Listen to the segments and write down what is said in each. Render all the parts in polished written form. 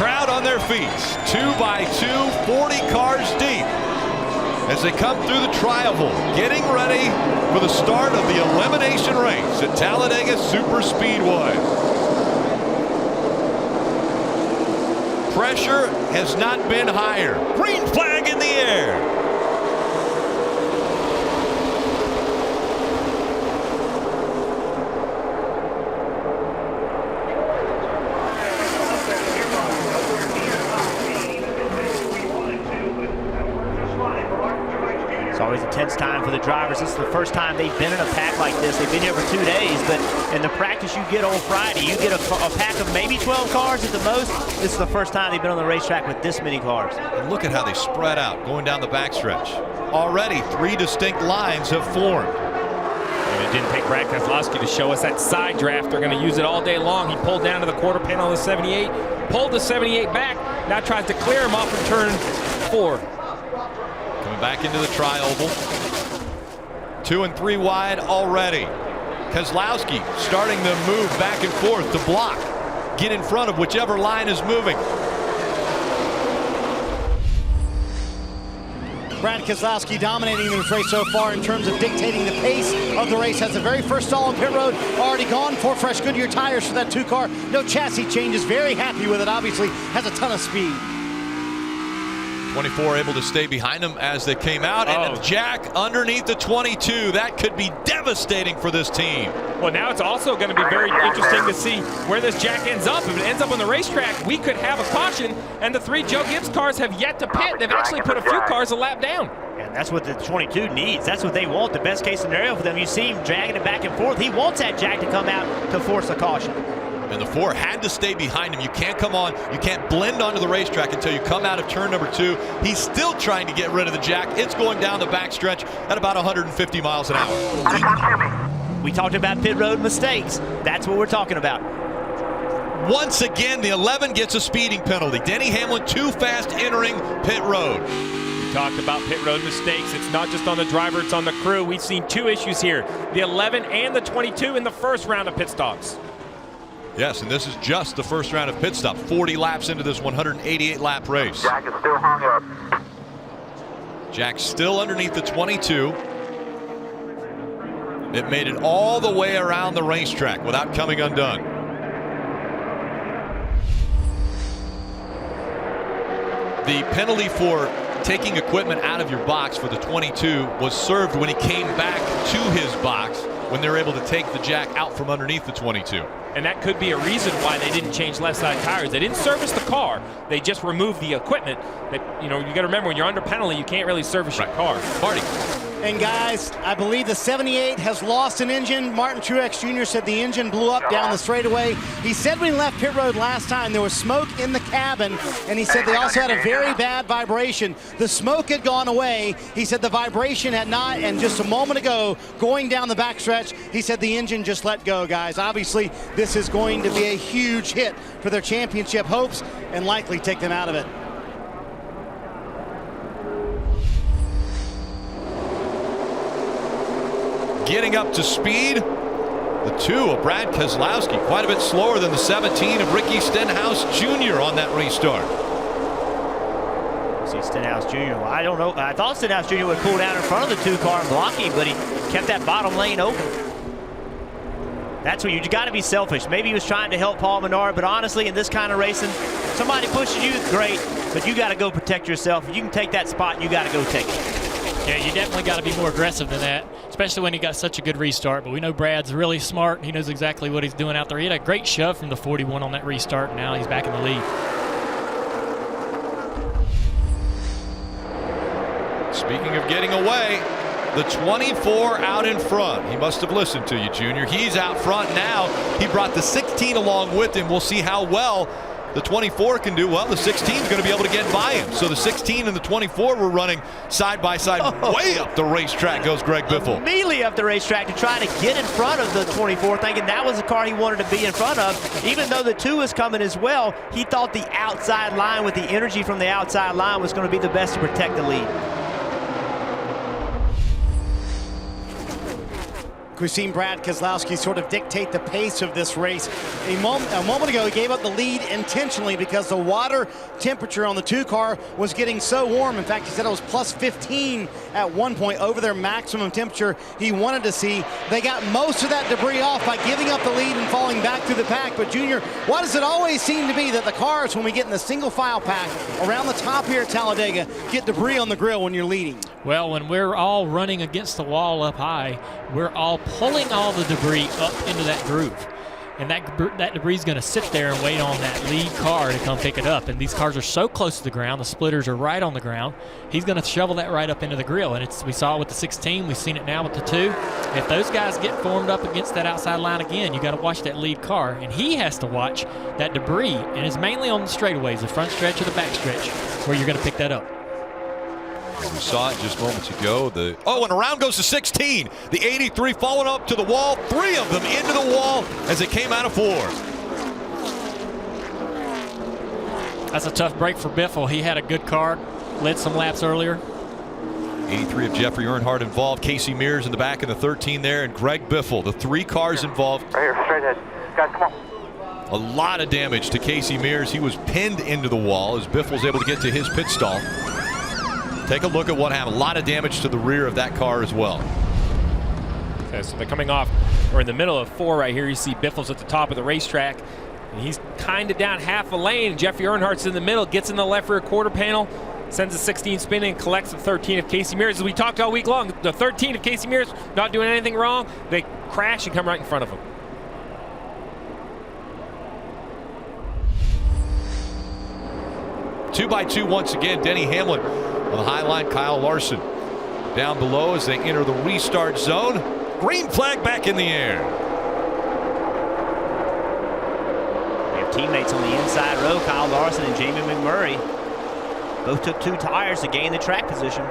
crowd on their feet, 2 by 2, 40 cars deep, as they come through the tri-oval, getting ready for the start of the elimination race at Talladega Superspeedway. Pressure has not been higher. Green flag in the air. It's always a tense time for the drivers. This is the first time they've been in a pack like this. They've been here for 2 days, but in the practice you get on Friday, you get a pack of maybe 12 cars at the most. This is the first time they've been on the racetrack with this many cars. And look at how they spread out going down the backstretch. Already 3 distinct lines have formed. And it didn't take Brad Keselowski to show us that side draft. They're going to use it all day long. He pulled down to the quarter panel of the 78, pulled the 78 back, now tries to clear him off of turn 4. Coming back into the tri-oval. 2 and 3 wide already. Keselowski starting to move back and forth to block. Get in front of whichever line is moving. Brad Keselowski dominating this race so far in terms of dictating the pace of the race. Has the very first stall on pit road, already gone for fresh Goodyear tires for that 2 car. No chassis changes, very happy with it, obviously has a ton of speed. 24 able to stay behind them as they came out, and Jack underneath the 22. That could be devastating for this team. Well, now it's also going to be very interesting to see where this Jack ends up. If it ends up on the racetrack, we could have a caution, and the 3 Joe Gibbs cars have yet to pit. They've actually put a few cars a lap down. And that's what the 22 needs. That's what they want, the best case scenario for them. You see him dragging it back and forth. He wants that Jack to come out to force a caution. And the 4 had to stay behind him. You can't come on, you can't blend onto the racetrack until you come out of turn number 2. He's still trying to get rid of the Jack. It's going down the backstretch at about 150 miles an hour. We talked about pit road mistakes. That's what we're talking about. Once again, the 11 gets a speeding penalty. Denny Hamlin too fast entering pit road. We talked about pit road mistakes. It's not just on the driver, it's on the crew. We've seen 2 issues here. The 11 and the 22 in the first round of pit stops. Yes, and this is just the first round of pit stop. 40 laps into this 188-lap race. Jack is still hung up. Jack's still underneath the 22. It made it all the way around the racetrack without coming undone. The penalty for taking equipment out of your box for the 22 was served when he came back to his box, when they were able to take the Jack out from underneath the 22. And that could be a reason why they didn't change left side tires. They didn't service the car. They just removed the equipment. That, you know, you got to remember, when you're under penalty, you can't really service your car. Marty. And guys, I believe the 78 has lost an engine. Martin Truex Jr. said the engine blew up down the straightaway. He said when he left pit road last time, there was smoke in the cabin, and he said they also had a very bad vibration. The smoke had gone away. He said the vibration had not, and just a moment ago, going down the backstretch, he said the engine just let go, guys. Obviously, this is going to be a huge hit for their championship hopes and likely take them out of it. Getting up to speed, the 2 of Brad Keselowski, quite a bit slower than the 17 of Ricky Stenhouse Jr. on that restart. See Stenhouse Jr. Well, I don't know. I thought Stenhouse Jr. would pull down in front of the 2 car and block him, but he kept that bottom lane open. That's where you got to be selfish. Maybe he was trying to help Paul Menard, but honestly, in this kind of racing, somebody pushes you, great, but you got to go protect yourself. If you can take that spot, you got to go take it. Yeah, you definitely got to be more aggressive than that, especially when he got such a good restart. But we know Brad's really smart. He knows exactly what he's doing out there. He had a great shove from the 41 on that restart, and now he's back in the lead. Speaking of getting away, the 24 out in front. He must have listened to you, Junior. He's out front now. He brought the 16 along with him. We'll see how well the 24 can do. Well, the 16 is going to be able to get by him. So the 16 and the 24 were running side by side. Way up the racetrack goes Greg Biffle. Immediately up the racetrack to try to get in front of the 24, thinking that was the car he wanted to be in front of. Even though the 2 was coming as well, he thought the outside line with the energy from the outside line was going to be the best to protect the lead. We've seen Brad Keselowski sort of dictate the pace of this race. A moment ago, he gave up the lead intentionally because the water temperature on the 2 car was getting so warm. In fact, he said it was plus 15 at one point, over their maximum temperature he wanted to see. They got most of that debris off by giving up the lead and falling back through the pack. But Junior, why does it always seem to be that the cars, when we get in the single file pack around the top here at Talladega, get debris on the grill when you're leading? Well, when we're all running against the wall up high, we're all pulling all the debris up into that groove. And that debris is going to sit there and wait on that lead car to come pick it up. And these cars are so close to the ground, the splitters are right on the ground. He's going to shovel that right up into the grill. And we saw it with the 16, we've seen it now with the 2. If those guys get formed up against that outside line again, you got to watch that lead car. And he has to watch that debris. And it's mainly on the straightaways, the front stretch or the back stretch, where you're going to pick that up. We saw it just moments ago. And around goes the 16. The 83 falling up to the wall. 3 of them into the wall as it came out of 4. That's a tough break for Biffle. He had a good car, led some laps earlier. 83 of Jeffrey Earnhardt involved. Casey Mears in the back in the 13 there, and Greg Biffle. The 3 cars involved. Right here, straight ahead. Guys, come on. A lot of damage to Casey Mears. He was pinned into the wall as Biffle was able to get to his pit stall. Take a look at what happened. A lot of damage to the rear of that car as well. Okay, so they're coming off, or in the middle of 4 right here. You see Biffle's at the top of the racetrack. And he's kind of down half a lane. Jeffrey Earnhardt's in the middle, gets in the left rear quarter panel, sends a 16 spin and collects the 13 of Casey Mears. As we talked all week long, the 13 of Casey Mears not doing anything wrong. They crash and come right in front of him. Two by two once again. Denny Hamlin on the high line. Kyle Larson down below as they enter the restart zone. Green flag back in the air. We have teammates on the inside row. Kyle Larson and Jamie McMurray both took 2 tires to gain the track position.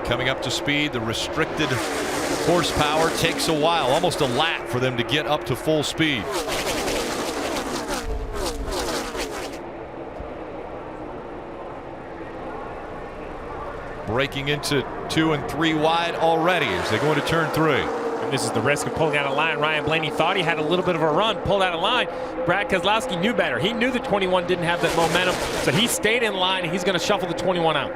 Coming up to speed, the restricted horsepower takes a while, almost a lap for them to get up to full speed. Breaking into 2 and 3 wide already as they go into turn 3. And this is the risk of pulling out of line. Ryan Blaney thought he had a little bit of a run, pulled out of line. Brad Keselowski knew better. He knew the 21 didn't have that momentum, so he stayed in line, and he's going to shuffle the 21 out.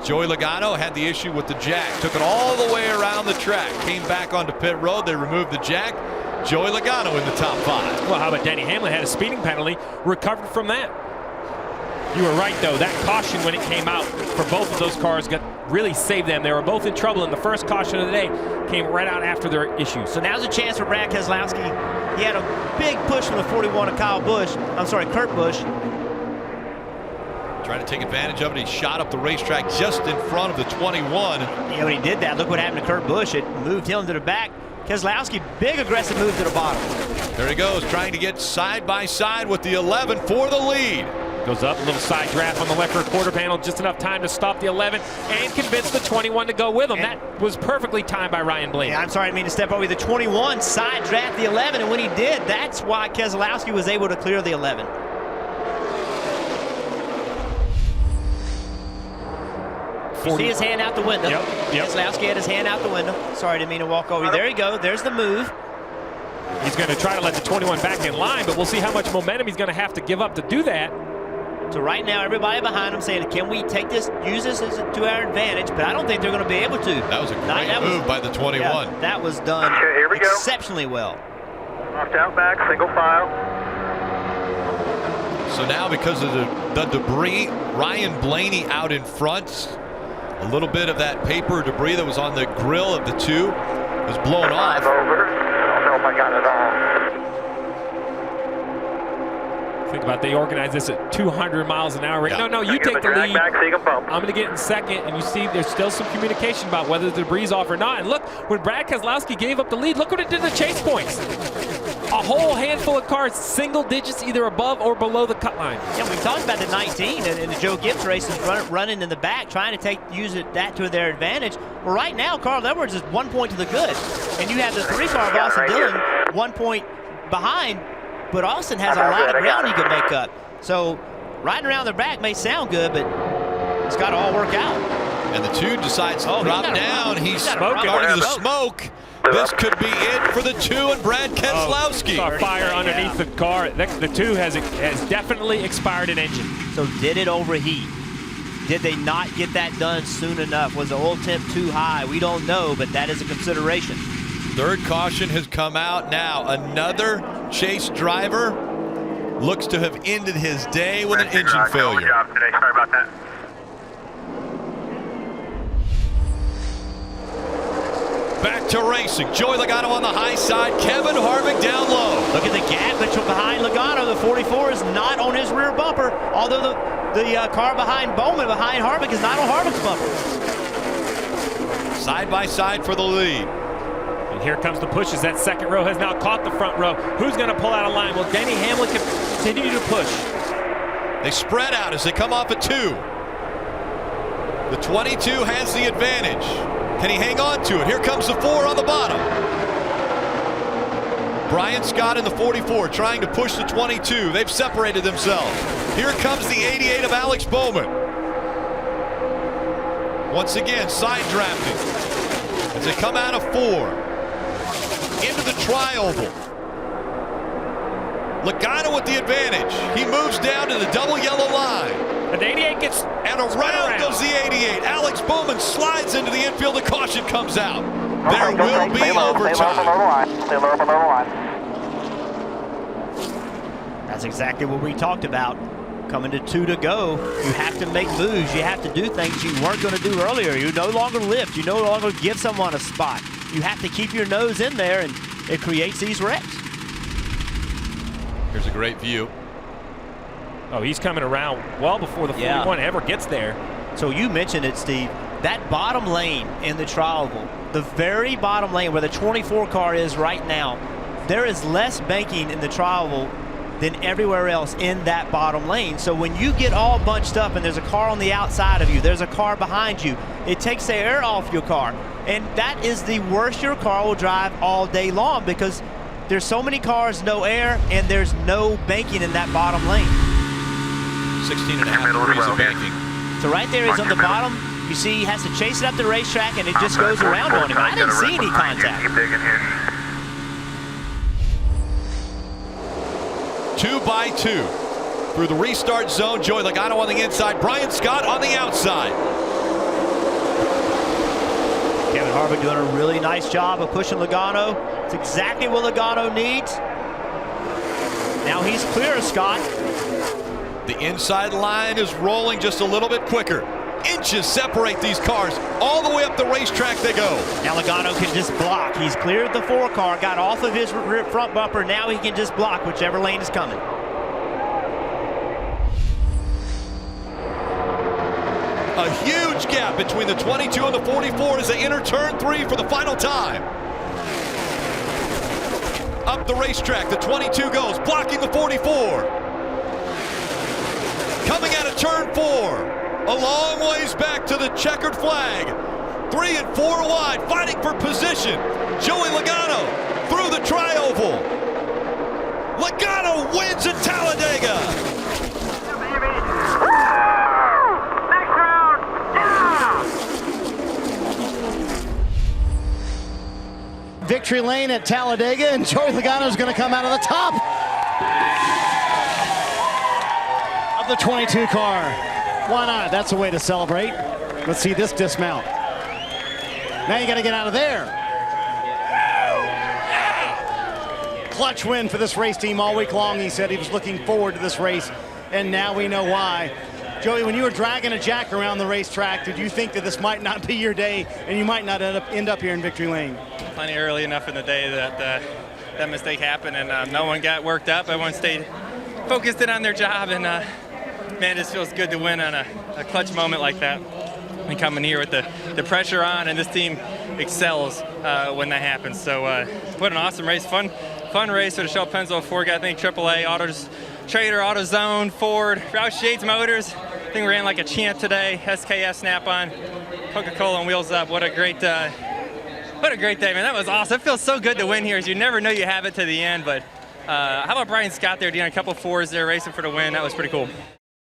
Joey Logano had the issue with the jack. Took it all the way around the track. Came back onto pit road. They removed the jack. Joey Logano in the top 5. Well, how about Denny Hamlin had a speeding penalty, recovered from that. You were right, though. That caution when it came out for both of those cars really saved them. They were both in trouble, and the first caution of the day came right out after their issues. So now's a chance for Brad Keselowski. He had a big push from the 41 of Kurt Busch. Trying to take advantage of it. He shot up the racetrack just in front of the 21. Yeah, when he did that, look what happened to Kurt Busch. It moved him to the back. Keselowski, big aggressive move to the bottom. There he goes, trying to get side by side with the 11 for the lead. Goes up, a little side draft on the left rear quarter panel, just enough time to stop the 11 and convince the 21 to go with him. That was perfectly timed by Ryan Blaney. Yeah, I'm sorry, I didn't mean to step over the 21, side draft the 11, and when he did, that's why Keselowski was able to clear the 11. You see his hand out the window. Yep. Keselowski had his hand out the window. Sorry, didn't mean to walk over. There you go. There's the move. He's going to try to let the 21 back in line, but we'll see how much momentum he's going to have to give up to do that. So right now, everybody behind him saying, can we take this, use this to our advantage? But I don't think they're going to be able to. That was a great move by the 21. Yeah, that was done Okay, here we go. exceptionally well. Locked out back, single file. So now because of the debris, Ryan Blaney out in front. A little bit of that paper debris that was on the grill of the 2 was blown off. 5 over. I don't know if I got it all. Think about they organized this at 200 miles an hour. Yeah. No, you Give take the drag lead. back so you can bump. I'm going to get in second, and you see there's still some communication about whether the debris is off or not. And look, when Brad Keselowski gave up the lead, look what it did to chase points. A whole handful of cars, single digits, either above or below the cut line. Yeah, we talked about the 19 and the Joe Gibbs races running in the back, trying to use that to their advantage. Well, right now, Carl Edwards is 1 point to the good. And you have the 3-car Boston Dillon 1 point behind but Austin has a lot of ground he can make up. So riding around the back may sound good, but it's got to all work out. And the 2 decides to drop down. He's smoking. starting to smoke. This could be it for the 2 and Brad Keselowski. Saw fire underneath the car. The 2 has definitely expired an engine. So did it overheat? Did they not get that done soon enough? Was the oil temp too high? We don't know, but that is a consideration. Third caution has come out now. Another Chase driver looks to have ended his day with an engine failure. Good job today. Sorry about that. Back to racing. Joey Logano on the high side. Kevin Harvick down low. Look at the gap behind Logano. The 44 is not on his rear bumper, although the car behind Bowman, behind Harvick, is not on Harvick's bumper. Side by side for the lead. And here comes the pushes. That second row has now caught the front row. Who's going to pull out a line? Will Denny Hamlin continue to push? They spread out as they come off at 2. The 22 has the advantage. Can he hang on to it? Here comes the 4 on the bottom. Brian Scott in the 44 trying to push the 22. They've separated themselves. Here comes the 88 of Alex Bowman. Once again, side drafting as they come out of 4. Into the tri-oval. Logano with the advantage. He moves down to the double yellow line. And the 88 gets and around goes the 88. Alex Bowman slides into the infield. The caution comes out. There will be overtime. Stay low below the line. That's exactly what we talked about. Coming to 2 to go, you have to make moves. You have to do things you weren't going to do earlier. You no longer lift. You no longer give someone a spot. You have to keep your nose in there, and it creates these wrecks. Here's a great view. Oh, he's coming around well before the 41 ever gets there. So you mentioned it, Steve. That bottom lane in the tri-oval, the very bottom lane where the 24 car is right now, there is less banking in the tri-oval than everywhere else in that bottom lane. So when you get all bunched up and there's a car on the outside of you, there's a car behind you, it takes the air off your car. And that is the worst your car will drive all day long, because there's so many cars, no air, and there's no banking in that bottom lane. 16.5 degrees of banking. So right there is on the bottom. You see he has to chase it up the racetrack, and it just goes around on him. I didn't see any contact. Keep digging here. 2 by 2 through the restart zone. Joey Logano on the inside. Brian Scott on the outside. Kevin Harvick doing a really nice job of pushing Logano. It's exactly what Logano needs. Now he's clear of Scott. The inside line is rolling just a little bit quicker. Inches separate these cars. All the way up the racetrack they go. Now Logano can just block. He's cleared the 4 car, got off of his front bumper. Now he can just block whichever lane is coming. A huge gap between the 22 and the 44 as they enter turn 3 for the final time. Up the racetrack, the 22 goes, blocking the 44. Coming out of turn 4. A long ways back to the checkered flag. 3 and 4 wide, fighting for position. Joey Logano through the tri-oval. Logano wins at Talladega. Next round. Yeah. Victory lane at Talladega, and Joey Logano is going to come out of the top of the 22 car. Why not? That's a way to celebrate. Let's see this dismount. Now you got to get out of there. Clutch win for this race team all week long. He said he was looking forward to this race, and now we know why. Joey, when you were dragging a jack around the racetrack, did you think that this might not be your day and you might not end up here in Victory Lane? Plenty early enough in the day that that mistake happened, and no one got worked up. Everyone stayed focused in on their job, and man, it just feels good to win on a clutch moment like that. And coming here with the pressure on, and this team excels when that happens. So what an awesome race, fun race for the Shell Pennzoil Ford. I think AAA, Autos Trader, AutoZone, Ford, Roush Yates Motors. I think we ran like a champ today. SKF Snap-on, Coca-Cola and Wheels Up. What a great day, man. That was awesome. It feels so good to win here. As you never know you have it to the end, but how about Brian Scott there doing a couple fours there, racing for the win? That was pretty cool.